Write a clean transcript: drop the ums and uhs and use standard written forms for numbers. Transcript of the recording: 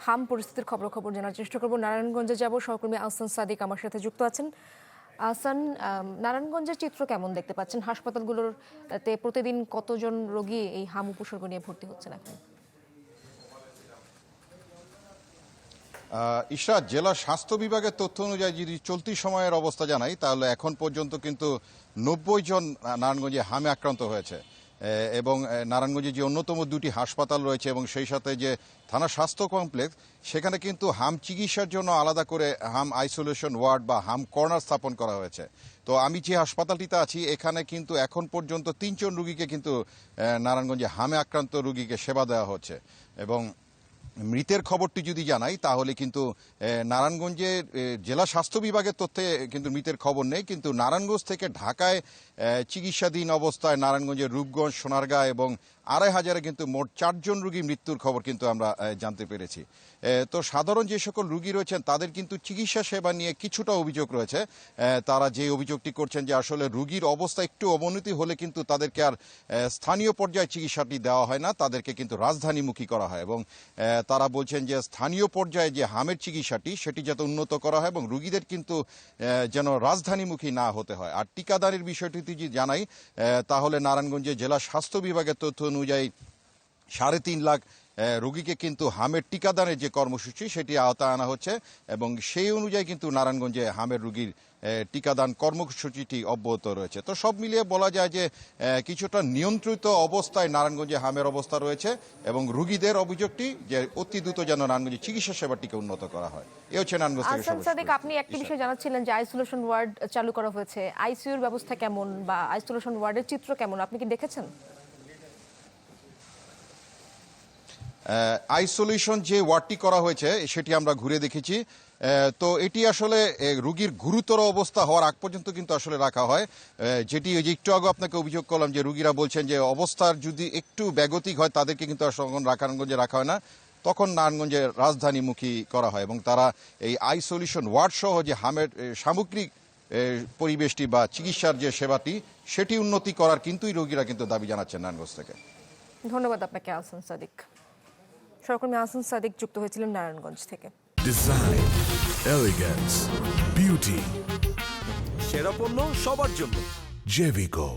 হাম পরিস্থিতির খবর জানার চেষ্টা করব। নারায়ণগঞ্জে যাব, সহকর্মী আহসান সাদিক আমার সাথে যুক্ত আছেন। আহসান, নারায়ণগঞ্জের চিত্র কেমন দেখতে পাচ্ছেন? হাসপাতালগুলোতে প্রতিদিন কতজন রোগী এই হাম উপসর্গ নিয়ে ভর্তি হচ্ছেন এখন? ইশরাত, জেলা স্বাস্থ্য বিভাগের তথ্য অনুযায়ী যদি চলতি সময়ের অবস্থা জানাই, তাহলে এখন পর্যন্ত কিন্তু 90 জন নারায়ণগঞ্জে হামে আক্রান্ত হয়েছে। এবং নারায়ণগঞ্জে যে অন্যতম দুটি হাসপাতাল রয়েছে এবং সেই সাথে যে থানা স্বাস্থ্য কমপ্লেক্স, সেখানে কিন্তু হাম চিকিৎসার জন্য আলাদা করে হাম আইসোলেশন ওয়ার্ড বা হাম কর্নার স্থাপন করা হয়েছে। তো আমি যে হাসপাতালটিতে আছি, এখানে কিন্তু এখন পর্যন্ত 3 জন রুগীকে কিন্তু নারায়ণগঞ্জে হামে আক্রান্ত রুগীকে সেবা দেওয়া হচ্ছে। এবং মৃতের খবরটি যদি জানাই, তাহলে কিন্তু নারায়ণগঞ্জের জেলা স্বাস্থ্য বিভাগের তথ্যে কিন্তু মৃতের খবর নেই, কিন্তু নারায়ণগঞ্জ থেকে ঢাকায় চিকিৎসাধীন অবস্থায় নারায়ণগঞ্জের রূপগঞ্জ, সোনারগাঁ এবং 2500-এ কিন্তু মোট 4 জন রুগী মৃত্যুর খবর কিন্তু আমরা জানতে পেরেছি। তো সাধারণ যে সকল রুগী রয়েছেন তাদের কিন্তু চিকিৎসা সেবা নিয়ে কিছুটা অভিযোগ রয়েছে। তারা যে অভিযোগটি করছেন যে আসলে রুগীর অবস্থা একটু অবনতি হলে কিন্তু তাদেরকে আর স্থানীয় পর্যায়ে চিকিৎসাটি দেওয়া হয় না, তাদেরকে কিন্তু রাজধানীমুখী করা হয়। এবং তারা বলছেন যে স্থানীয় পর্যায়ে যে হামের চিকিৎসাটি সেটি যাতে উন্নত করা হয় এবং রুগীদের কিন্তু যেন রাজধানীমুখী না হতে হয়। আর টিকাদানের বিষয়টি যদি জানাই, তাহলে নারায়ণগঞ্জে জেলা স্বাস্থ্য বিভাগের তথ্য অনুযায়ী 3.5 লাখ রোগীকে কিন্তু হামের টিকাদানের যে কর্মসূচি সেটি আওতায় আনা হচ্ছে এবং সেই অনুযায়ী কিন্তু নারায়ণগঞ্জে হামের রোগীর টিকাদান কর্মসূচিটি অব্যাহত রয়েছে। তো সব মিলিয়ে বলা যায় যে কিছুটা নিয়ন্ত্রিত অবস্থায় নারায়ণগঞ্জে হামের অবস্থা রয়েছে এবং রোগীদের অভিযোগটি যে অতি দ্রুত যেন নারায়ণগঞ্জে চিকিৎসা সেবাটিকে উন্নত করা হয়। এ হচ্ছে নারায়ণগঞ্জ থেকে আহসান সাদিক, আপনি একটি বিষয় জানাচ্ছিলেন যে আইসোলেশন ওয়ার্ড চালু করা হয়েছে। আইসিইউর ব্যবস্থা কেমন বা আইসোলেশন ওয়ার্ডের চিত্র কেমন, আপনি কি দেখেছেন? আইসোলেশন যে ওয়ার্ডটি করা হয়েছে সেটি আমরা ঘুরে দেখেছি। তো এটি আসলে রোগীর গুরুতর অবস্থা হওয়ার আগ পর্যন্ত কিন্তু আসলে রাখা হয়, যেটি ওই যে একটু আগে আপনাকে অভিযোগ করলাম যে রোগীরা বলছেন যে অবস্থার যদি একটু বেগতিক হয় তাদেরকে কিন্তু আসলে নারায়ণগঞ্জে রাখা হয় না, তখন নারায়ণগঞ্জে রাজধানীমুখী করা হয় এবং তারা এই আইসোলেশন ওয়ার্ড সহ যে হামের সামগ্রিক পরিবেশটি বা চিকিৎসার যে সেবাটি সেটি উন্নতি করার কিন্তুই রোগীরা কিন্তু দাবি জানাচ্ছেন নারায়ণগঞ্জ থেকে। ধন্যবাদ আপনাকে আহসান সাদিক। সহকর্মী আহসান সাদিক যুক্ত হয়েছিলেন নারায়ণগঞ্জ থেকে। ডিজাইন, এলিগেন্স, বিউটি, সেরা পণ্য সবার জন্য। জেভিকো।